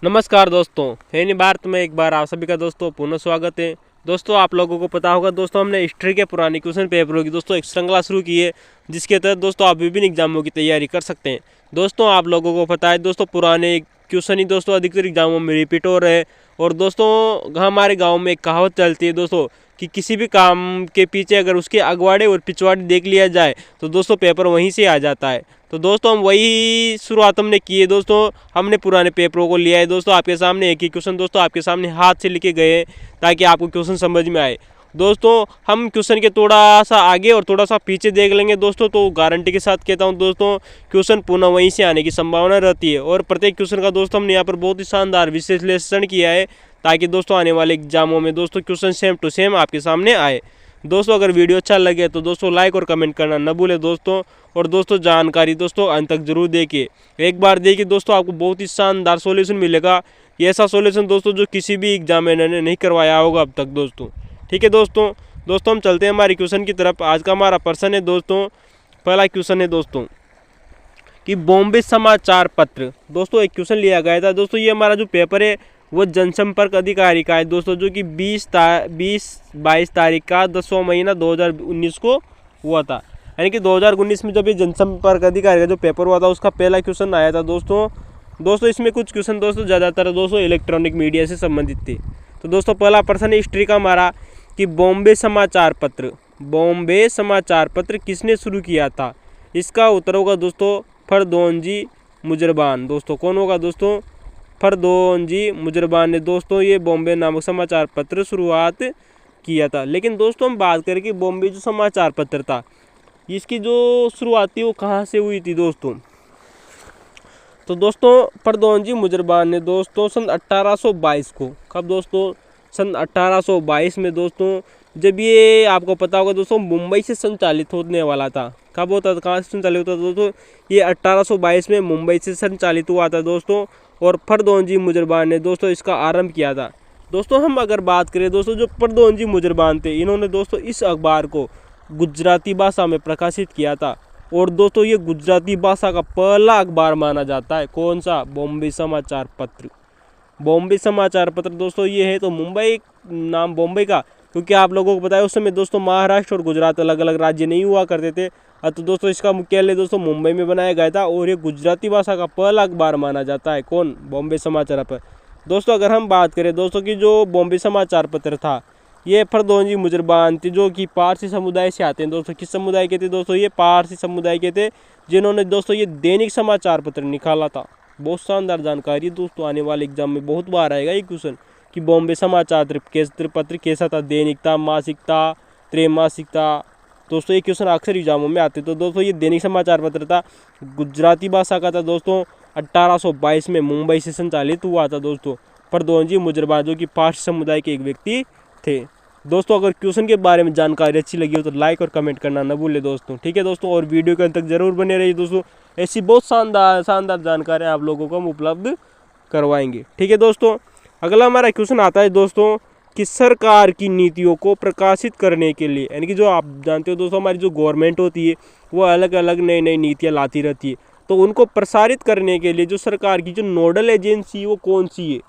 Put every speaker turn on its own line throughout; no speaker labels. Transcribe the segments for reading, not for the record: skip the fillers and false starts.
नमस्कार दोस्तों, हिंदी भारत में एक बार आप सभी का दोस्तों पुनः स्वागत है। दोस्तों आप लोगों को पता होगा दोस्तों, हमने हिस्ट्री के पुराने क्वेश्चन पेपरों की दोस्तों एक श्रृंखला शुरू की है, जिसके तहत दोस्तों आप विभिन्न एग्जामों की तैयारी कर सकते हैं। दोस्तों आप लोगों को पता है दोस्तों, पुराने क्वेश्चन ही दोस्तों अधिकतर एग्जामों में रिपीट हो रहे हैं। और दोस्तों हमारे गाँव में एक कहावत चलती है दोस्तों कि किसी भी काम के पीछे अगर उसके अगवाड़े और पिछवाड़े देख लिया जाए तो दोस्तों पेपर वहीं से आ जाता है। तो दोस्तों हम वही शुरुआत हमने की है दोस्तों। हमने पुराने पेपरों को लिया है दोस्तों, आपके सामने एक ही क्वेश्चन दोस्तों आपके सामने हाथ से लिखे गए हैं ताकि आपको क्वेश्चन समझ में आए। दोस्तों हम क्वेश्चन के थोड़ा सा आगे और थोड़ा सा पीछे देख लेंगे दोस्तों, तो गारंटी के साथ कहता हूं दोस्तों क्वेश्चन पुनः वहीं से आने की संभावना रहती है। और प्रत्येक क्वेश्चन का दोस्तों हमने यहाँ पर बहुत ही शानदार विश्लेषण किया है ताकि दोस्तों आने वाले एग्जामों में दोस्तों क्वेश्चन सेम टू सेम आपके सामने आए। दोस्तों अगर वीडियो अच्छा लगे तो दोस्तों लाइक और कमेंट करना न भूलें दोस्तों। और दोस्तों जानकारी दोस्तों अंत तक जरूर देखिए, एक बार देखिए दोस्तों आपको बहुत ही शानदार सॉल्यूशन मिलेगा। ये ऐसा सॉल्यूशन दोस्तों जो किसी भी एग्जामिनर ने नहीं करवाया होगा अब तक दोस्तों। ठीक है दोस्तों हम चलते हैं हमारे क्वेश्चन की तरफ। आज का हमारा प्रश्न है दोस्तों, पहला क्वेश्चन है दोस्तों कि बॉम्बे समाचार पत्र। दोस्तों एक क्वेश्चन लिया गया था दोस्तों, ये हमारा जो पेपर है वो जनसंपर्क अधिकारी का है दोस्तों, जो कि 22 तारीख का 10वां महीना 2019 को हुआ था। यानी कि 2019 में जब ये जनसंपर्क अधिकारी का जो पेपर हुआ था उसका पहला क्वेश्चन आया था दोस्तों इसमें कुछ क्वेश्चन दोस्तों ज़्यादातर दोस्तों इलेक्ट्रॉनिक मीडिया से संबंधित थे। तो दोस्तों पहला प्रश्न हिस्ट्री का हमारा कि बॉम्बे समाचार पत्र किसने शुरू किया था। इसका उत्तर होगा दोस्तों फरदौनजी मुजरबान। दोस्तों कौन होगा दोस्तों? फरदौनजी मुजरबान ने दोस्तों ये बॉम्बे नामक समाचार पत्र शुरुआत किया था। लेकिन दोस्तों हम बात करें कि बॉम्बे जो समाचार पत्र था इसकी जो शुरुआत थी वो कहाँ से हुई थी दोस्तों? तो दोस्तों फरदौनजी मुजरबान ने दोस्तों सन 1822 को, कब दोस्तों? सन 1822 में दोस्तों, जब ये आपको पता होगा दोस्तों मुंबई से संचालित होने वाला था। कब होता था, कहाँ से संचालित होता था दोस्तों? ये 1822 में मुंबई से संचालित हुआ था दोस्तों। और फरदौनजी मुजरबान ने दोस्तों इसका आरंभ किया था। दोस्तों हम अगर बात करें दोस्तों, जो फरदौनजी मुजरबान थे इन्होंने दोस्तों इस अखबार को गुजराती भाषा में प्रकाशित किया था। और दोस्तों ये गुजराती भाषा का पहला अखबार माना जाता है। कौन सा? बॉम्बे समाचार पत्र। बॉम्बे समाचार पत्र दोस्तों ये है तो मुंबई नाम बॉम्बे का, क्योंकि आप लोगों को पता है उस समय दोस्तों महाराष्ट्र और गुजरात अलग अलग राज्य नहीं हुआ करते थे। तो दोस्तों इसका मुख्यालय दोस्तों मुंबई में बनाया गया था और ये गुजराती भाषा का पहला अखबार माना जाता है। कौन? बॉम्बे समाचार पत्र। दोस्तों अगर हम बात करें दोस्तों की जो बॉम्बे समाचार पत्र था ये फरदौनजी मुजरबान थे, जो कि पारसी समुदाय से आते हैं दोस्तों। किस समुदाय के थे दोस्तों? ये पारसी समुदाय के थे, जिन्होंने दोस्तों ये दैनिक समाचार पत्र निकाला था। बहुत शानदार जानकारी दोस्तों, आने वाले एग्जाम में बहुत बार आएगा ये क्वेश्चन कि बॉम्बे समाचार पत्र कैसा था, दैनिक था, मासिक था, त्रैमासिक था। दोस्तों ये क्वेश्चन अक्सर एग्जामों में आते। तो दोस्तों ये दैनिक समाचार पत्र था, गुजराती भाषा का था दोस्तों, 1822 में मुंबई से संचालित हुआ था दोस्तों। फरदौनजी मुजरबान जो कि पारसी समुदाय के एक व्यक्ति थे। दोस्तों अगर क्वेश्चन के बारे में जानकारी अच्छी लगी हो तो लाइक और कमेंट करना न भूलें दोस्तों। ठीक है दोस्तों, और वीडियो के अंत तक जरूर बने रहिए दोस्तों, ऐसी बहुत शानदार जानकारी आप लोगों को हम उपलब्ध करवाएंगे। ठीक है दोस्तों, अगला हमारा क्वेश्चन आता है दोस्तों कि सरकार की नीतियों को प्रकाशित करने के लिए, यानी कि जो आप जानते हो दोस्तों हमारी जो गवर्नमेंट होती है वो अलग अलग नई नई नीतियाँ लाती रहती है, तो उनको प्रसारित करने के लिए जो सरकार की जो नोडल एजेंसी वो कौन सी है?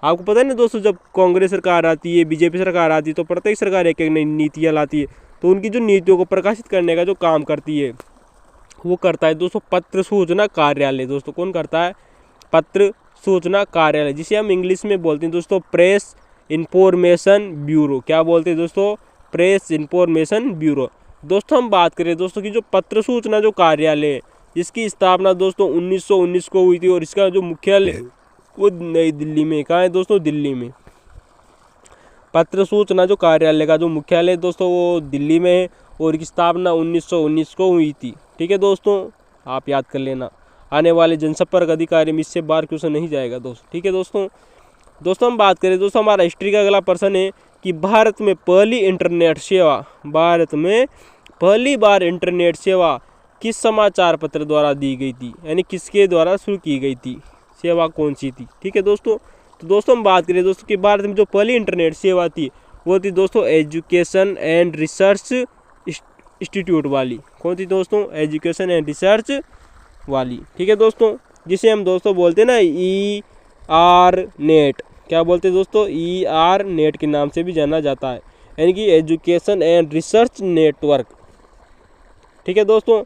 आपको पता है ना दोस्तों, जब कांग्रेस सरकार आती है, बीजेपी सरकार आती है, तो प्रत्येक सरकार एक एक नई नीतियाँ लाती है, तो उनकी जो नीतियों को प्रकाशित करने का जो काम करती है वो करता है दोस्तों पत्र सूचना कार्यालय। दोस्तों कौन करता है? पत्र सूचना कार्यालय, जिसे हम इंग्लिश में बोलते हैं दोस्तों प्रेस इंफॉर्मेशन ब्यूरो। क्या बोलते हैं दोस्तों? Press information bureau. दोस्तों हम बात करें दोस्तों की जो पत्र सूचना जो कार्यालय है, इसकी स्थापना दोस्तों 1919 को हुई थी और इसका जो मुख्यालय वो नई दिल्ली में। कहाँ है दोस्तों? दिल्ली में। पत्र सूचना जो कार्यालय का जो मुख्यालय दोस्तों वो दिल्ली में है और इसकी स्थापना 1919 को हुई थी। ठीक है दोस्तों, आप याद कर लेना, आने वाले जनसंपर्क अधिकारी में इससे बाहर क्वेश्चन नहीं जाएगा दोस्तों। ठीक है दोस्तों हम बात करें दोस्तों हमारा हिस्ट्री का अगला प्रश्न है कि भारत में पहली बार इंटरनेट सेवा किस समाचार पत्र द्वारा दी गई थी, यानी किसके द्वारा शुरू की गई थी, सेवा कौन सी थी? ठीक है दोस्तों, तो दोस्तों हम बात करें दोस्तों कि भारत में जो पहली इंटरनेट सेवा थी वो थी दोस्तों एजुकेशन एंड रिसर्च इंस्टीट्यूट वाली। कौन थी दोस्तों? एजुकेशन एंड रिसर्च वाली। ठीक है दोस्तों, जिसे हम दोस्तों बोलते हैं ना आर नेट, क्या बोलते हैं दोस्तों, ER नेट के नाम से भी जाना जाता है, यानी कि एजुकेशन एंड रिसर्च नेटवर्क। ठीक है दोस्तों।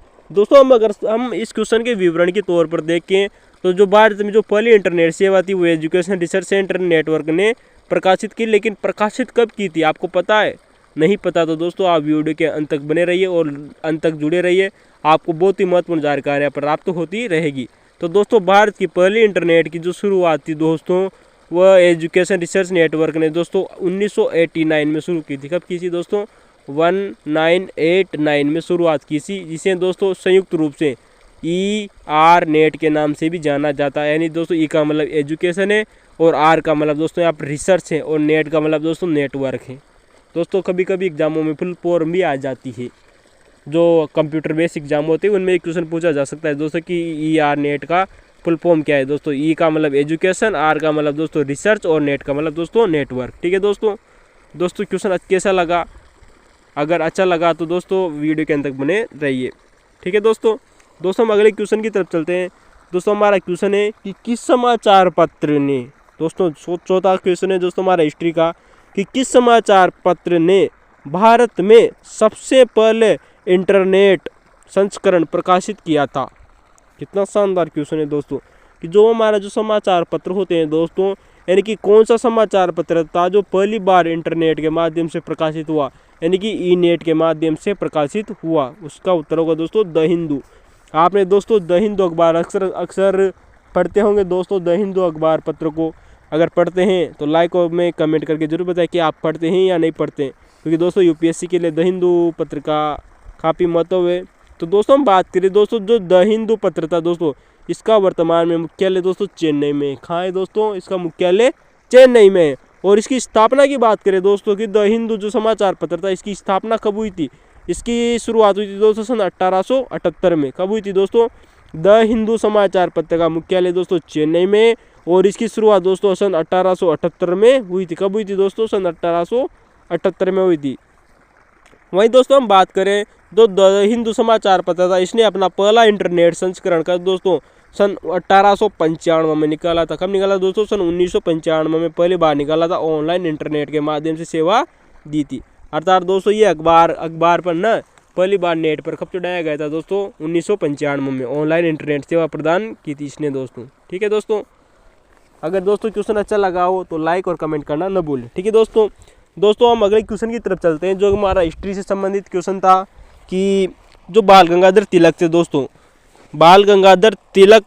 अगर हम इस क्वेश्चन के विवरण के तौर पर देखें तो जो भारत में जो पहली इंटरनेट सेवा थी वो एजुकेशन रिसर्च सेंटर नेटवर्क ने प्रकाशित की, लेकिन प्रकाशित कब की थी आपको पता है? नहीं पता तो दोस्तों आप वीडियो के अंत तक बने रहिए और अंत तक जुड़े रहिए, आपको बहुत ही महत्वपूर्ण जानकारियाँ प्राप्त होती रहेगी। तो दोस्तों भारत की पहली इंटरनेट की जो शुरुआत थी दोस्तों वह एजुकेशन रिसर्च नेटवर्क ने दोस्तों 1989 में शुरू की थी। कब की थी दोस्तों? 1989 में शुरुआत की थी, जिसे दोस्तों संयुक्त रूप से ER नेट के नाम से भी जाना जाता है। यानी दोस्तों E का मतलब एजुकेशन है और R का मतलब दोस्तों यहाँ पर रिसर्च है और नेट का मतलब दोस्तों नेटवर्क है। दोस्तों कभी कभी एग्जामों में फुल फॉर्म भी आ जाती है, जो कंप्यूटर बेस्ड एग्जाम होते हैं उनमें एक क्वेश्चन पूछा जा सकता है दोस्तों कि ER नेट का फुल फॉर्म क्या है दोस्तों। E का मतलब एजुकेशन, R का मतलब दोस्तों रिसर्च और नेट का मतलब दोस्तों नेटवर्क। ठीक है दोस्तों। क्वेश्चन कैसा लगा? अगर अच्छा लगा तो दोस्तों वीडियो के अंत तक बने रहिए। ठीक है दोस्तों। हम अगले क्वेश्चन की तरफ चलते हैं। दोस्तों हमारा क्वेश्चन है कि किस समाचार पत्र ने, दोस्तों चौथा क्वेश्चन है दोस्तों हमारा हिस्ट्री का, कि किस समाचार पत्र ने भारत में सबसे पहले इंटरनेट संस्करण प्रकाशित किया था? कितना शानदार क्वेश्चन है दोस्तों, कि जो हमारा जो समाचार पत्र होते हैं दोस्तों, यानी कि कौन सा समाचार पत्र था जो पहली बार इंटरनेट के माध्यम से प्रकाशित हुआ, यानी कि E-नेट के माध्यम से प्रकाशित हुआ? उसका उत्तर होगा दोस्तों द हिंदू। आपने दोस्तों द हिंदू अखबार अक्सर पढ़ते होंगे दोस्तों। द हिंदू अखबार पत्र को अगर पढ़ते हैं तो लाइक और में कमेंट करके जरूर बताएं कि आप पढ़ते हैं या नहीं पढ़ते हैं, क्योंकि दोस्तों UPSC के लिए द हिंदू पत्र का काफ़ी महत्व है। तो दोस्तों हम बात करें दोस्तों जो द हिंदू पत्र था दोस्तों, इसका वर्तमान में मुख्यालय दोस्तों चेन्नई में। कहाँ है दोस्तों? इसका मुख्यालय चेन्नई में है। और इसकी स्थापना की बात करें दोस्तों कि द हिंदू जो समाचार पत्र था इसकी स्थापना कब हुई थी? इसकी शुरुआत हुई थी दोस्तों सन 1878 में। कब हुई थी दोस्तों? द हिंदू समाचार पत्र का मुख्यालय दोस्तों चेन्नई में, और इसकी शुरुआत दोस्तों सन 1878 में हुई थी। कब हुई थी दोस्तों? सन 1878 में हुई थी। वहीं दोस्तों हम बात करें तो द हिंदू समाचार पत्र था, इसने अपना पहला इंटरनेट संस्करण का दोस्तों सन 1895 में निकाला था। कब निकाला दोस्तों? सन 1995 में पहली बार निकाला था। ऑनलाइन इंटरनेट के माध्यम से सेवा दी थी। अर्थात दोस्तों ये अखबार पर न पहली बार नेट पर कब चढ़ाया गया था दोस्तों? 1995 में ऑनलाइन इंटरनेट सेवा प्रदान की थी इसने दोस्तों। ठीक है दोस्तों। अगर दोस्तों क्वेश्चन अच्छा लगा हो तो लाइक और कमेंट करना न भूलें। ठीक है दोस्तों। हम अगले क्वेश्चन की तरफ चलते हैं, जो हमारा हिस्ट्री से संबंधित क्वेश्चन था कि जो बाल गंगाधर तिलक थे दोस्तों, बाल गंगाधर तिलक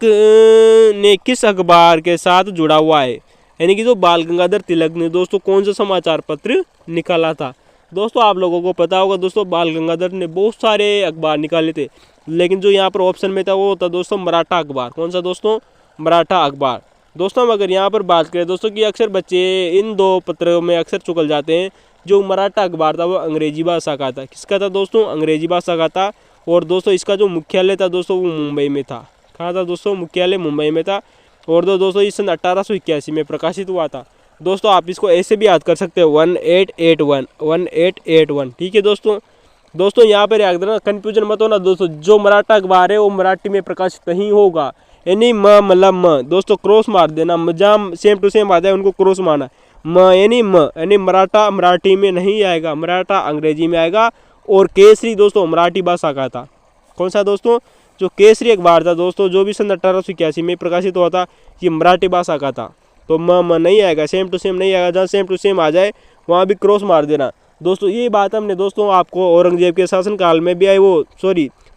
ने किस अखबार के साथ जुड़ा हुआ है? यानी कि जो बाल गंगाधर तिलक ने दोस्तों कौन सा समाचार पत्र निकाला था? दोस्तों आप लोगों को पता होगा दोस्तों बाल गंगाधर ने बहुत सारे अखबार निकाले थे, लेकिन जो यहाँ पर ऑप्शन में था वो था दोस्तों मराठा अखबार। कौन सा दोस्तों? मराठा अखबार। दोस्तों हम अगर यहाँ पर बात करें दोस्तों कि अक्सर बच्चे इन दो पत्रों में अक्सर चुकल जाते हैं। जो मराठा अखबार था वो अंग्रेजी भाषा का था। किसका था दोस्तों? अंग्रेजी भाषा का था। और दोस्तों इसका जो मुख्यालय था दोस्तों वो मुंबई में था। कहाँ था दोस्तों? मुख्यालय मुंबई में था। और दोस्तों इस सन 1881 में प्रकाशित हुआ था। दोस्तों आप इसको ऐसे भी याद कर सकते हो 1881। ठीक है दोस्तों यहाँ पर याद रखना, कन्फ्यूजन मत होना दोस्तों। जो मराठा अखबार है वो मराठी में प्रकाशित नहीं होगा, यानी म मतलब म दोस्तों क्रॉस मार देना। जहाँ सेम टू सेम आता है उनको क्रॉस मारना। म यानी मराठा मराठी में नहीं आएगा, मराठा अंग्रेजी में आएगा। और केसरी दोस्तों मराठी भाषा का था। कौन सा दोस्तों? जो केसरी अखबार था दोस्तों जो भी सन 1881 में प्रकाशित हुआ था ये मराठी भाषा का था। तो म नहीं आएगा, सेम टू सेम नहीं आएगा। जहाँ सेम टू सेम आ जाए वहाँ भी क्रॉस मार देना दोस्तों। ये बात हमने दोस्तों आपको औरंगजेब के शासनकाल में भी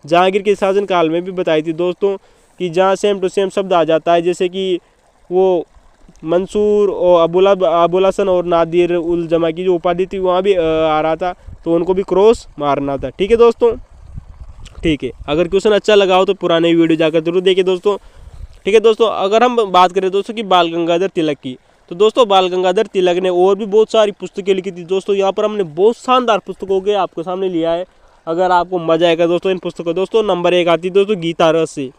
जहांगीर के शासनकाल में भी बताई थी दोस्तों, कि जहाँ सेम टू सेम शब्द आ जाता है, जैसे कि वो मंसूर और अबुल हसन और नादिर उल जमा की जो उपाधि थी वहाँ भी आ रहा था, तो उनको भी क्रॉस मारना था। ठीक है दोस्तों। ठीक है, अगर क्वेश्चन अच्छा लगा हो तो पुराने वीडियो जाकर जरूर देखिए दोस्तों। ठीक है दोस्तों। अगर हम बात करें दोस्तों कि बाल गंगाधर तिलक की, तो दोस्तों बाल गंगाधर तिलक ने और भी बहुत सारी पुस्तकें लिखी थी दोस्तों। यहाँ पर हमने बहुत शानदार पुस्तकों के आपके सामने लिया है। अगर आपको मजा आएगा दोस्तों इन पुस्तकों, दोस्तों नंबर 1 आती है दोस्तों गीता रस से।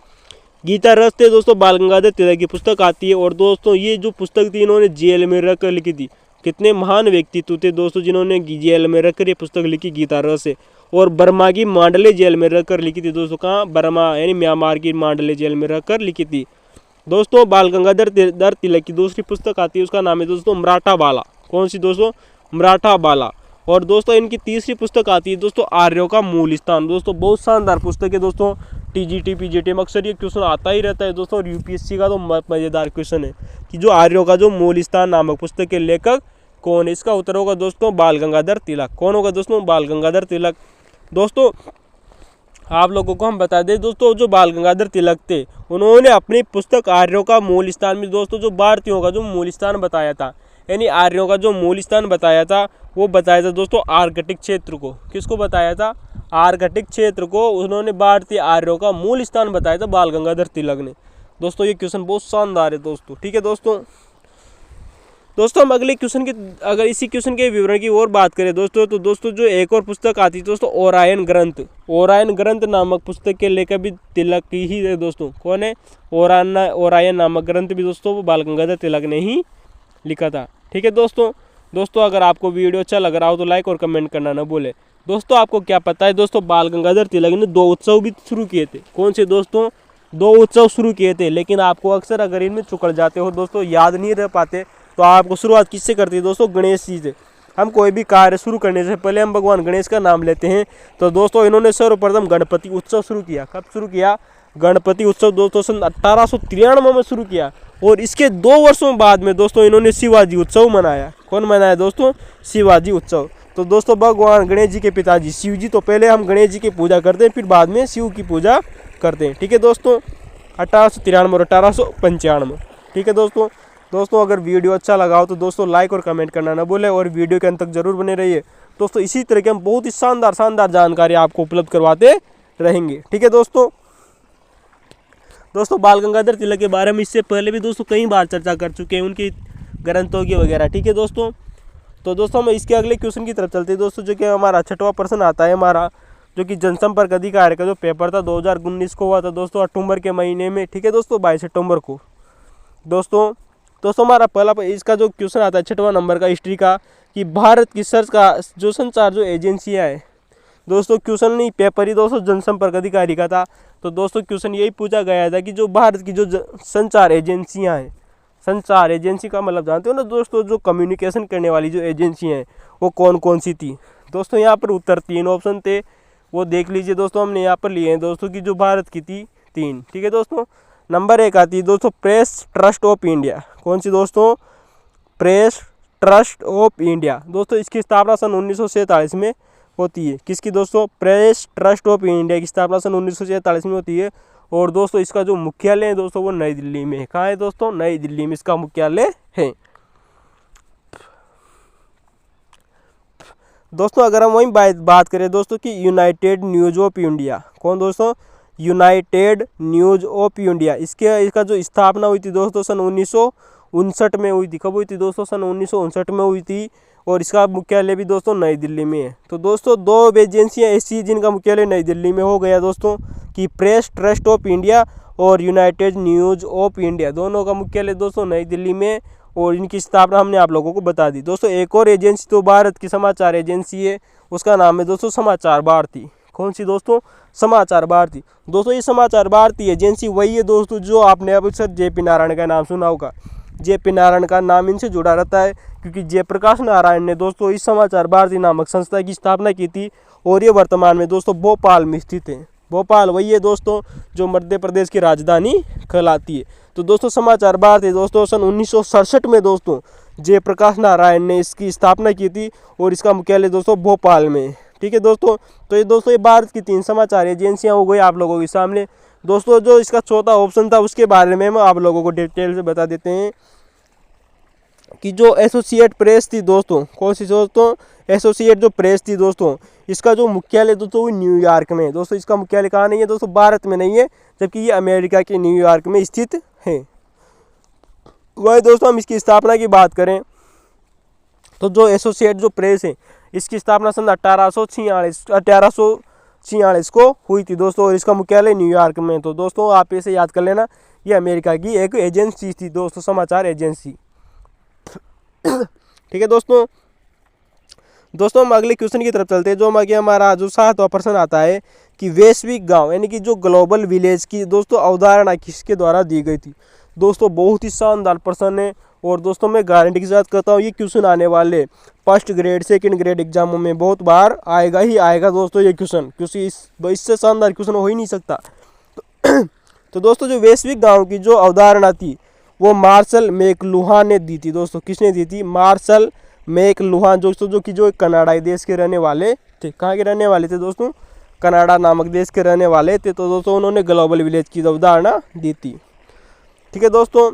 गीता रस थे दोस्तों बाल गंगाधर तिलक की पुस्तक आती है। और दोस्तों ये जो पुस्तक थी इन्होंने जेल में रखकर लिखी थी। कितने महान व्यक्तित्व थे दोस्तों जिन्होंने जेल में रखकर ये पुस्तक लिखी गीता रस से। और बर्मा की मांडले जेल में रखकर लिखी थी दोस्तों। कहाँ? बर्मा यानी म्यांमार की मांडले जेल में रखकर लिखी थी। दोस्तों बाल गंगाधर तिलक की दूसरी पुस्तक आती है, उसका नाम है दोस्तों मराठा बाला। कौन सी दोस्तों? मराठा बाला। और दोस्तों इनकी तीसरी पुस्तक आती है दोस्तों आर्यों का मूल स्थान। दोस्तों बहुत शानदार पुस्तक है दोस्तों, टीजीटी पीजीटी में अक्सर ये क्वेश्चन आता ही रहता है दोस्तों, और यूपीएससी का तो मजेदार क्वेश्चन है कि जो आर्यों का जो मूल स्थान नामक पुस्तक के लेखक कौन है? इसका उत्तर होगा दोस्तों बाल गंगाधर तिलक। कौन होगा दोस्तों? बाल गंगाधर तिलक। दोस्तों आप लोगों को हम बता दें दोस्तों, जो बाल गंगाधर तिलक थे उन्होंने अपनी पुस्तक आर्यों का मूल स्थान में दोस्तों जो भारतीयों का जो मूल स्थान बताया था, यानी आर्यों का जो मूल स्थान बताया था वो बताया था दोस्तों आर्कटिक क्षेत्र को। किसको बताया था? आर्कटिक क्षेत्र को उन्होंने भारतीय आर्यों का मूल स्थान बताया था बाल गंगाधर तिलक ने। दोस्तों ये क्वेश्चन बहुत शानदार है दोस्तों। ठीक है दोस्तों हम अगले क्वेश्चन की, अगर इसी क्वेश्चन के विवरण की और बात करें दोस्तों, तो दोस्तों जो एक और पुस्तक आती है दोस्तों ओरायन ग्रंथ। ओरायन ग्रंथ नामक पुस्तक के लेखक भी तिलक की ही है दोस्तों। कौन है? ओरायन नामक ग्रंथ भी दोस्तों वो बाल गंगाधर तिलक ने ही लिखा था। ठीक है दोस्तों अगर आपको वीडियो अच्छा लग रहा हो तो लाइक और कमेंट करना ना भूले। दोस्तों आपको क्या पता है दोस्तों, बाल गंगाधर तिलक ने 2 उत्सव भी शुरू किए थे। कौन से दोस्तों? 2 उत्सव शुरू किए थे, लेकिन आपको अक्सर अगर इनमें चुकड़ जाते हो दोस्तों, याद नहीं रह पाते, तो आपको शुरुआत किससे करती है दोस्तों? गणेश जी से। हम कोई भी कार्य शुरू करने से पहले हम भगवान गणेश का नाम लेते हैं। तो दोस्तों इन्होंने सर्वप्रथम गणपति उत्सव शुरू किया। कब शुरू किया? गणपति उत्सव दोस्तों सन 1893 में शुरू किया, और इसके 2 वर्षों बाद में दोस्तों इन्होंने शिवाजी उत्सव मनाया। कौन मनाया दोस्तों? शिवाजी उत्सव। तो दोस्तों भगवान गणेश जी के पिताजी शिव जी, तो पहले हम गणेश जी की पूजा करते हैं, फिर बाद में शिव की पूजा करते हैं। ठीक है दोस्तों, 1893 और 1895। ठीक है दोस्तों अगर वीडियो अच्छा लगा हो तो दोस्तों लाइक और कमेंट करना ना भूलें, और वीडियो के अंत तक जरूर बने रहिए दोस्तों। इसी तरह के हम बहुत ही शानदार जानकारी आपको उपलब्ध करवाते रहेंगे। ठीक है दोस्तों बाल गंगाधर तिलक के बारे में इससे पहले भी दोस्तों कई बार चर्चा कर चुके हैं, उनकी ग्रंथों की वगैरह। ठीक है दोस्तों, तो दोस्तों हम इसके अगले क्वेश्चन की तरफ चलते हैं दोस्तों, जो कि हमारा 6वां प्रश्न आता है हमारा, जो कि जनसंपर्क अधिकारी का जो पेपर था 2019 को हुआ था दोस्तों अक्टूबर के महीने में। ठीक है दोस्तों, 22 अक्टूबर को। दोस्तों हमारा पहला इसका जो क्वेश्चन आता है 6वां नंबर का हिस्ट्री का, कि भारत की संचार जो एजेंसियाँ हैं दोस्तों, क्वेश्चन नहीं पेपर ही दोस्तों जनसंपर्क अधिकारी का था। तो दोस्तों क्वेश्चन यही पूछा गया था कि जो भारत की जो संचार एजेंसियां हैं, संचार एजेंसी का मतलब जानते हो ना दोस्तों, जो कम्युनिकेशन करने वाली जो एजेंसियां हैं वो कौन कौन सी थी। दोस्तों यहाँ पर उत्तर 3 ऑप्शन थे, वो देख लीजिए दोस्तों, हमने यहाँ पर लिए हैं दोस्तों कि जो भारत की थी 3। ठीक है दोस्तों, नंबर 1 आती है दोस्तों प्रेस ट्रस्ट ऑफ इंडिया। कौन सी दोस्तों? Press trust of India. दोस्तों इसकी स्थापना सन 1947 में होती है। किसकी दोस्तों? प्रेस ट्रस्ट ऑफ इंडिया की स्थापना सन 1947 में होती है। और दोस्तों इसका जो मुख्यालय है दोस्तों वो नई दिल्ली में है। कहाँ है दोस्तों? नई दिल्ली में इसका मुख्यालय है। दोस्तों अगर हम वही बात करें दोस्तों कि यूनाइटेड न्यूज ऑफ इंडिया। कौन दोस्तों? United news of India. इसका जो स्थापना हुई थी दोस्तों सन 1959 में हुई थी। कब हुई थी दोस्तों? सन 1959 में हुई थी, और इसका मुख्यालय भी दोस्तों नई दिल्ली में है। तो दोस्तों 2 एजेंसियां ऐसी जिनका मुख्यालय नई दिल्ली में हो गया दोस्तों, कि प्रेस ट्रस्ट ऑफ इंडिया और यूनाइटेड न्यूज ऑफ इंडिया, दोनों का मुख्यालय दोस्तों नई दिल्ली में, और इनकी स्थापना हमने आप लोगों को बता दी। दोस्तों एक और एजेंसी तो भारत की समाचार एजेंसी है, उसका नाम है दोस्तों समाचार भारती। कौन सी दोस्तों? समाचार भारती। दोस्तों ये समाचार भारती एजेंसी वही है दोस्तों जो आपने अब सर जेपी नारायण का नाम सुना होगा। जेपी नारायण का नाम इनसे जुड़ा रहता है, क्योंकि जयप्रकाश नारायण ने दोस्तों इस समाचार भारती नामक संस्था की स्थापना की थी, और ये वर्तमान में दोस्तों भोपाल में स्थित है। भोपाल वही है दोस्तों जो मध्य प्रदेश की राजधानी कहलाती है। तो दोस्तों समाचार भारती दोस्तों सन 1967 में दोस्तों जयप्रकाश नारायण ने इसकी स्थापना की थी, और इसका मुख्यालय दोस्तों भोपाल में। ठीक है दोस्तों, तो ये भारत की 3 समाचार एजेंसियां हो गई आप लोगों के सामने। दोस्तों जो इसका चौथा ऑप्शन था उसके बारे में हम आप लोगों को डिटेल से बता देते हैं, कि जो एसोसिएट प्रेस थी दोस्तों, कौन सी दोस्तों? एसोसिएट जो प्रेस थी दोस्तों, इसका जो मुख्यालय दोस्तों वो न्यूयॉर्क में है। दोस्तों इसका मुख्यालय कहाँ नहीं है दोस्तों? भारत में नहीं है, जबकि ये अमेरिका के न्यूयॉर्क में स्थित है। वही दोस्तों हम इसकी स्थापना की बात करें तो जो एसोसिएट जो प्रेस है इसकी स्थापना सन 1846 को हुई थी दोस्तों, और इसका मुख्यालय न्यूयॉर्क में। तो दोस्तों आप इसे याद कर लेना, ये अमेरिका की एक एजेंसी थी दोस्तों, समाचार एजेंसी। ठीक है दोस्तों हम अगले क्वेश्चन की तरफ चलते हैं, जो हमारा जो 7वां प्रश्न आता है, कि वैश्विक गांव यानी कि जो ग्लोबल विलेज की दोस्तों अवधारणा किसके द्वारा दी गई थी। दोस्तों बहुत ही शानदार प्रश्न है और दोस्तों मैं गारंटी के साथ कहता हूँ ये क्वेश्चन आने वाले फर्स्ट ग्रेड सेकंड ग्रेड एग्जामों में बहुत बार आएगा ही आएगा दोस्तों ये क्वेश्चन, क्योंकि इससे शानदार क्वेश्चन हो ही नहीं सकता। तो दोस्तों जो वैश्विक गाँव की जो अवधारणा थी वो मार्शल मैकलुहान ने दी थी। दोस्तों किसने दी थी? मार्शल मैकलुहान दोस्तों, जो कनाडाई देश के रहने वाले थे। कहाँ के रहने वाले थे दोस्तों? कनाडा नामक देश के रहने वाले थे। तो दोस्तों उन्होंने ग्लोबल विलेज की अवधारणा दी थी। ठीक है दोस्तों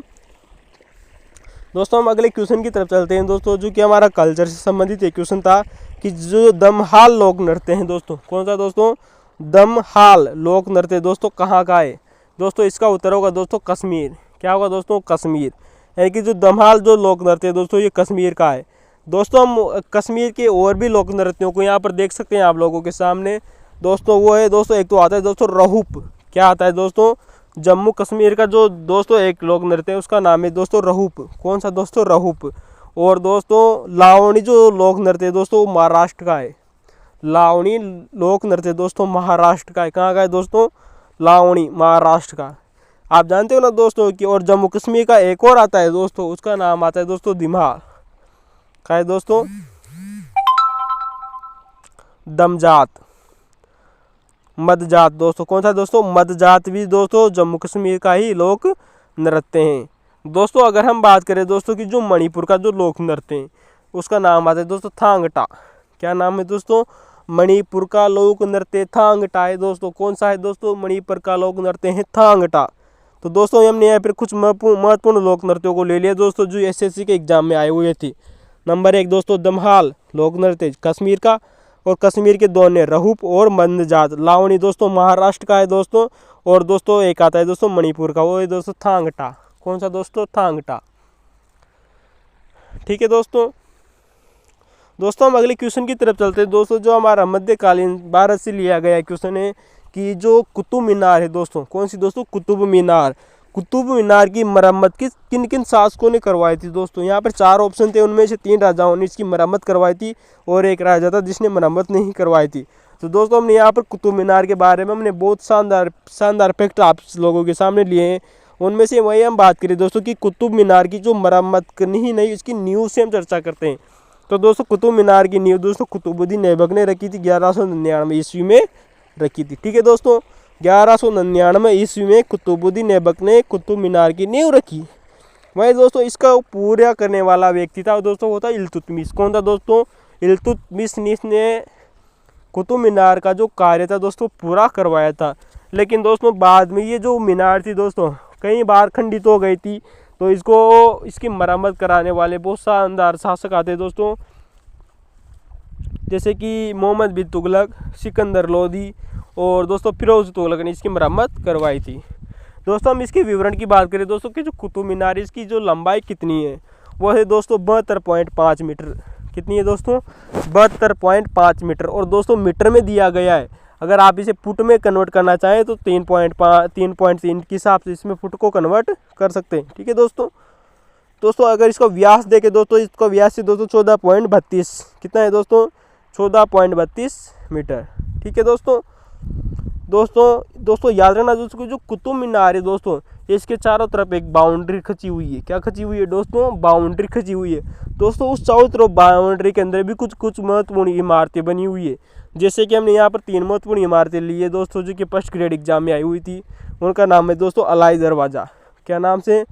हम अगले क्वेश्चन की तरफ चलते हैं दोस्तों, जो कि हमारा कल्चर से संबंधित एक क्वेश्चन था कि जो दमहाल लोक नृत्य हैं दोस्तों, कौन सा दोस्तों? दमहाल लोक नृत्य दोस्तों कहाँ का है? दोस्तों इसका उत्तर होगा दोस्तों कश्मीर। क्या होगा दोस्तों? कश्मीर। यानी कि जो दमहाल जो लोक नृत्य है दोस्तों ये कश्मीर का है। दोस्तों हम कश्मीर के और भी लोक नृत्यों को यहाँ पर देख सकते हैं आप लोगों के सामने दोस्तों। वो है दोस्तों, एक तो आता है दोस्तों रहूप। क्या आता है दोस्तों? जम्मू कश्मीर का जो दोस्तों एक लोक नृत्य है उसका नाम है दोस्तों रहूप। कौन सा दोस्तों? रहूप। और दोस्तों लावणी जो लोक नृत्य है दोस्तों वो महाराष्ट्र का है। लावणी लोक नृत्य दोस्तों महाराष्ट्र का है। कहाँ का है दोस्तों? लावणी महाराष्ट्र का। आप जानते हो ना दोस्तों कि और जम्मू कश्मीर का एक और आता है दोस्तों, उसका नाम आता है दोस्तों दिम्हा। क्या है दोस्तों? दमजात, मदजात दोस्तों। कौन सा दोस्तों? मदजात भी दोस्तों जम्मू कश्मीर का ही लोक नृत्य हैं दोस्तों। अगर हम बात करें दोस्तों कि जो मणिपुर का जो लोक नृत्य है उसका नाम आता है दोस्तों थांगटा। क्या नाम है दोस्तों? मणिपुर का लोक नृत्य थांगटा है दोस्तों। कौन सा है दोस्तों? मणिपुर का लोक नृत्य है थांगटा। तो दोस्तों हमने यहाँ पर कुछ महत्वपूर्ण लोक नृत्यों को ले लिया दोस्तों जो एसएससी के एग्जाम में आए हुए थे। नंबर 1 दोस्तों दमहाल लोक नृत्य कश्मीर का, और कश्मीर के दो ने रहूप और मंदजात। लावणी दोस्तों महाराष्ट्र का है दोस्तों। और दोस्तों एक आता है दोस्तों मणिपुर का, वो है दोस्तों थांगटा। कौन सा दोस्तों? थांगटा। ठीक है दोस्तों हम अगले क्वेश्चन की तरफ चलते हैं दोस्तों, जो हमारा मध्यकालीन भारत से लिया गया क्वेश्चन है कि जो कुतुब मीनार है दोस्तों, कौन सी दोस्तों? कुतुब मीनार। कुतुब मीनार की मरम्मत किन किन शासकों ने करवाई थी दोस्तों? यहाँ पर 4 ऑप्शन थे, उनमें से 3 राजाओं ने इसकी मरम्मत करवाई थी और एक राजा था जिसने मरम्मत नहीं करवाई थी। तो दोस्तों हमने यहाँ पर कुतुब मीनार के बारे में हमने बहुत शानदार फैक्ट आप लोगों के सामने लिए हैं। उनमें से वही हम बात करें दोस्तों कि कुतुब मीनार की जो मरम्मत करनी ही नहीं, इसकी नींव से हम चर्चा करते हैं। तो दोस्तों कुतुब मीनार की नींव दोस्तों कुतुबुद्दीन ऐबक ने रखी थी, 1199 ईस्वी में रखी थी। ठीक है दोस्तों 1199 ईस्वी में कुतुबुद्दीन ऐबक ने कुतुब मीनार की नींव रखी। वही दोस्तों इसका पूरा करने वाला व्यक्ति था दोस्तों, वो था इल्तुतमिश। कौन था दोस्तों? इल्तुतमिश ने कुतुब मीनार का जो कार्य था दोस्तों पूरा करवाया था। लेकिन दोस्तों बाद में ये जो मीनार थी दोस्तों कई बार खंडित हो गई थी, तो इसकी मरम्मत कराने वाले बहुत शानदार शासक आते दोस्तों, जैसे कि मोहम्मद बिन तुगलक, सिकंदर लोदी और दोस्तों फिरोज तुगलक ने इसकी मरम्मत करवाई थी। दोस्तों हम इसके विवरण की बात करें दोस्तों कि जो कुतुब मीनार इसकी जो लंबाई कितनी है वो है दोस्तों 72.5 मीटर। कितनी है दोस्तों? 72.5 मीटर। और दोस्तों मीटर में दिया गया है, अगर आप इसे फुट में कन्वर्ट करना चाहें तो 3.3 के हिसाब से इसमें फुट को कन्वर्ट कर सकते हैं। ठीक है दोस्तों अगर इसका व्यास देखें दोस्तों, इसका व्यास है दोस्तों 14.32। कितना है दोस्तों? 14.32 मीटर। ठीक है दोस्तों याद रखना दोस्तों जो कुतुब मीनार है दोस्तों इसके चारों तरफ एक बाउंड्री खची हुई है। क्या खची हुई है दोस्तों? बाउंड्री खची हुई है दोस्तों। उस चारों तरफ बाउंड्री के अंदर भी कुछ महत्वपूर्ण इमारतें बनी हुई है, जैसे कि हमने यहाँ पर 3 महत्वपूर्ण इमारतें ली है दोस्तों जो कि फर्स्ट ग्रेड एग्जाम में आई हुई थी। उनका नाम है दोस्तों अलाई दरवाज़ा। क्या नाम से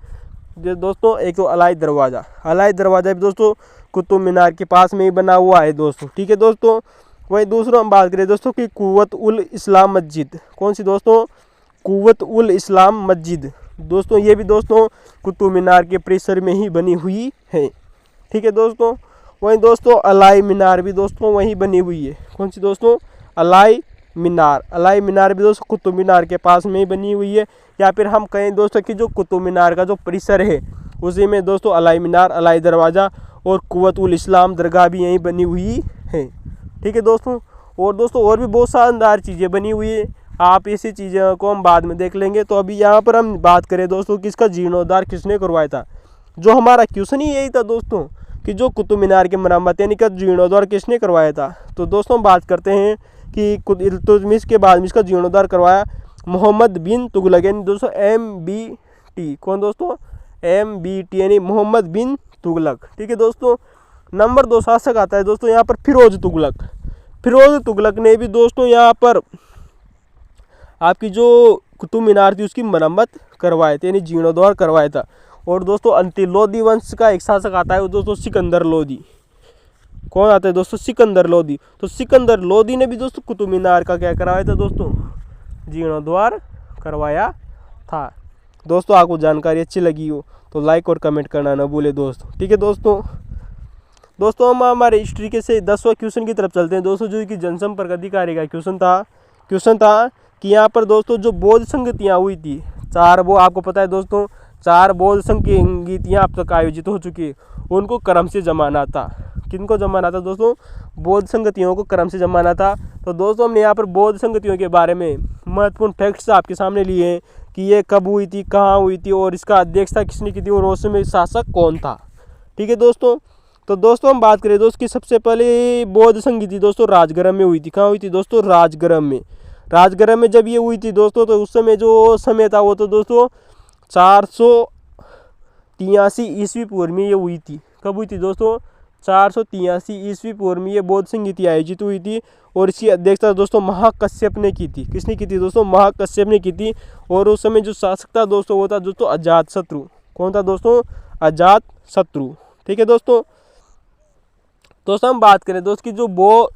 जो दोस्तों? एक तो अलाई दरवाज़ा भी दोस्तों कुतुब मीनार के पास में ही बना हुआ है दोस्तों। ठीक है दोस्तों वही दूसरा हम बात करें दोस्तों कि कुव्वत उल इस्लाम मस्जिद। कौन सी दोस्तों? कुव्वत उल इस्लाम मस्जिद दोस्तों, ये भी दोस्तों कुतुब मीनार के परिसर में ही बनी हुई है। ठीक है दोस्तों वहीं दोस्तों अलाई मीनार भी दोस्तों वहीं बनी हुई है। कौन सी दोस्तों? अलाई मीनार भी दोस्तों कुतुब मीनार के पास में ही बनी हुई है। या फिर हम कहें दोस्तों कि जो कुतुब मीनार का जो परिसर है उसी में दोस्तों अलाई मीनार, अलाई दरवाज़ा और कुव्वत उल इस्लाम दरगाह भी यहीं बनी हुई है। ठीक है दोस्तों और भी बहुत शानदार चीज़ें बनी हुई है, आप ऐसी चीज़ों को हम बाद में देख लेंगे। तो अभी यहाँ पर हम बात करें दोस्तों कि इसका जीर्णोद्धार किसने करवाया था। जो हमारा क्वेश्चन ही यही था दोस्तों कि जो कुतुब मीनार की मरम्मत यानी कि जीर्णोद्धार किसने करवाया था। तो दोस्तों बात करते हैं कि इल्तुतमिश के बाद इसका जीर्णोद्धार करवाया मोहम्मद बिन तुगलक यानी दोस्तों MB MBT। कौन दोस्तों? MBT यानी मोहम्मद बिन तुगलक। ठीक है दोस्तों। नंबर 2 शासक आता है दोस्तों यहाँ पर फिरोज तुगलक। फिरोज तुगलक ने भी दोस्तों यहाँ पर आपकी जो कुतुब मीनार थी उसकी मरम्मत करवाए थे, यानी जीर्णोद्धार करवाया था। और दोस्तों अंतिम लोधी वंश का एक शासक आता है वो दोस्तों सिकंदर लोधी। कौन आता है दोस्तों? सिकंदर लोधी। तो सिकंदर लोधी ने भी दोस्तों कुतुब मीनार का क्या करवाया था दोस्तों? जीर्णोद्धार करवाया था। दोस्तों आपको जानकारी अच्छी लगी हो तो लाइक और कमेंट करना ना भूले दोस्तों। ठीक है दोस्तों हम हमारे हिस्ट्री के से 10वां क्वेश्चन की तरफ चलते हैं दोस्तों, जो कि जनसंपर्क अधिकारी का क्वेश्चन था कि यहाँ पर दोस्तों जो बौद्ध संगतियाँ हुई थी 4, वो आपको पता है दोस्तों 4 बौद्ध संगतियाँ अब तक आयोजित हो चुकी है, उनको क्रम से जमाना था। किनको जमाना था दोस्तों? बौद्ध संगतियों को क्रम से जमाना था। तो दोस्तों हमने यहाँ पर बौद्ध संगतियों के बारे में महत्वपूर्ण फैक्ट्स आपके सामने लिए हैं कि ये कब हुई थी, कहाँ हुई थी और इसका अध्यक्षता किसने की थी और उस समय शासक कौन था। ठीक है दोस्तों। तो दोस्तों हम बात करें दोस्तों कि सबसे पहले बौद्ध संगति दोस्तों राजगृह में हुई थी। कहाँ हुई थी दोस्तों? राजगृह में। राजगृह में जब ये हुई थी दोस्तों तो उस समय जो समय था वो तो दोस्तों 483 ईस्वी पूर्व में ये हुई थी। कब हुई थी दोस्तों? 483 ईस्वी पूर्व में ये बौद्ध संगति आयोजित हुई थी और इसकी अध्यक्षता दोस्तों महाकश्यप ने की थी। किसने की थी दोस्तों? महाकश्यप ने की थी। और उस समय जो शासक था दोस्तों वो था दोस्तों अजातशत्रु। कौन था दोस्तों? अजातशत्रु। ठीक है दोस्तों हम बात करें दोस्त की जो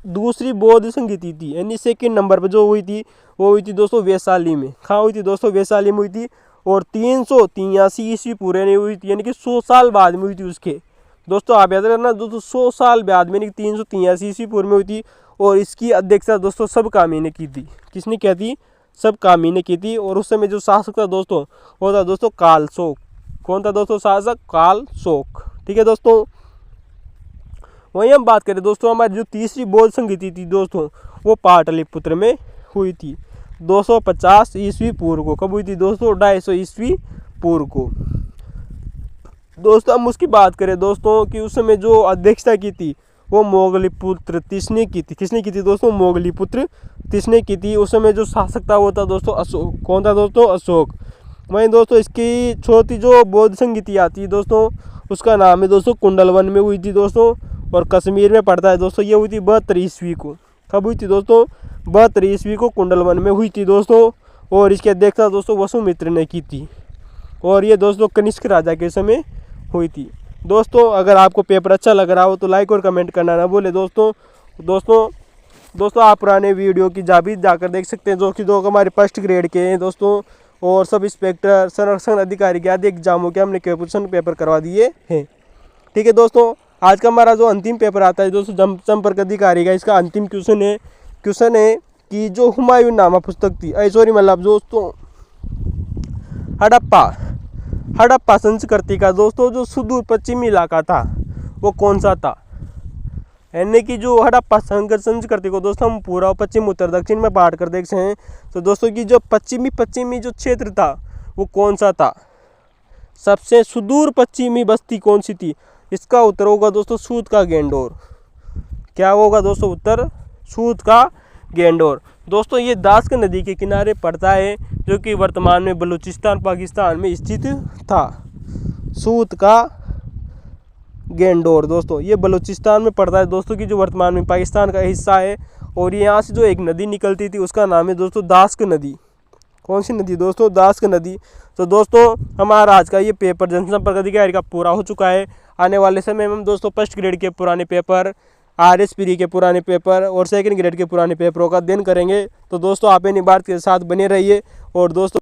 दूसरी बौद्ध संगति थी यानी सेकंड नंबर पर जो हुई थी वो हुई थी दोस्तों वैशाली में। कहाँ हुई थी दोस्तों? वैशाली में हुई थी। और 383 ईस्वी पूरे नहीं हुई थी, यानी कि 100 साल बाद में हुई थी उसके। दोस्तों आप याद रखना दोस्तों 100 साल बाद में, यानी कि 383 ईस्वी पूर्व में हुई थी। और इसकी अध्यक्षता दोस्तों सबकामी ने की थी। किसने की थी? सबकामी ने की थी। और उस समय जो शासक था दोस्तों वो था दोस्तों कालशोक। कौन था दोस्तों शासक? कालशोक। ठीक है दोस्तों। वहीं हम बात करें दोस्तों हमारी जो तीसरी बौद्ध संगति थी दोस्तों वो पाटलिपुत्र में हुई थी 250 ईस्वी पूर्व को। कब हुई थी दोस्तों? 250 ईस्वी पूर्व को। दोस्तों हम उसकी बात करें दोस्तों कि उस समय जो अध्यक्षता की थी वो मोगलीपुत्र तिस्ने की थी। किसने की थी दोस्तों? मोगलीपुत्र तिस्ने की थी। उस समय जो शासक था वो था दोस्तों अशोक। कौन था दोस्तों? अशोक। वहीं दोस्तों इसकी छोटी जो बौद्ध संगति आती है दोस्तों उसका नाम है दोस्तों कुंडलवन में हुई थी दोस्तों, और कश्मीर में पड़ता है दोस्तों। ये हुई थी 72 ईस्वी को। कब हुई थी दोस्तों? 72 ईस्वी को कुंडलवन में हुई थी दोस्तों। और इसकी अध्यक्षता दोस्तों वसुमित्र ने की थी। और ये दोस्तों कनिष्क राजा के समय हुई थी। दोस्तों अगर आपको पेपर अच्छा लग रहा हो तो लाइक और कमेंट करना ना भूले दोस्तों आप पुराने वीडियो की भी जाकर देख सकते हैं जो कि हमारे फर्स्ट ग्रेड के हैं दोस्तों, और सब इंस्पेक्टर संरक्षण अधिकारी के आदि एग्जामों के हमने क्वेश्चन पेपर करवा दिए हैं। ठीक है दोस्तों। आज का हमारा जो अंतिम पेपर आता है दोस्तों जनसंपर्क अधिकारी का, इसका अंतिम क्वेश्चन है कि जो हुमायूं नामा पुस्तक थी मतलब दोस्तों हड़प्पा संस्कृति का दोस्तों जो सुदूर पश्चिमी इलाका था वो कौन सा था? यानी कि जो हड़प्पा संस्कृति को दोस्तों हम पूर्व पश्चिम उत्तर दक्षिण में बांट कर देखते हैं तो दोस्तों की जो पश्चिमी जो क्षेत्र था वो कौन सा था? सबसे सुदूर पश्चिमी बस्ती कौन सी थी? इसका उत्तर होगा दोस्तों सूत का गेंडोर। क्या होगा दोस्तों उत्तर? सूत का गेंडोर। दोस्तों ये दास्क नदी के किनारे पड़ता है जो कि वर्तमान में बलूचिस्तान पाकिस्तान में स्थित था। सूत का गेंडोर दोस्तों ये बलूचिस्तान में पड़ता है दोस्तों की जो वर्तमान में पाकिस्तान का हिस्सा है। और यहाँ से जो एक नदी निकलती थी उसका नाम है दोस्तों दास्क नदी। कौन सी नदी दोस्तों? दास्क नदी। तो दोस्तों हमारा आज का ये पेपर जनसंपर्क अधिकारी का पूरा हो चुका है। आने वाले समय में हम दोस्तों फर्स्ट ग्रेड के पुराने पेपर, RS प्री के पुराने पेपर और सेकंड ग्रेड के पुराने पेपरों का अध्ययन करेंगे। तो दोस्तों आप इन बात के साथ बने रहिए। और दोस्तों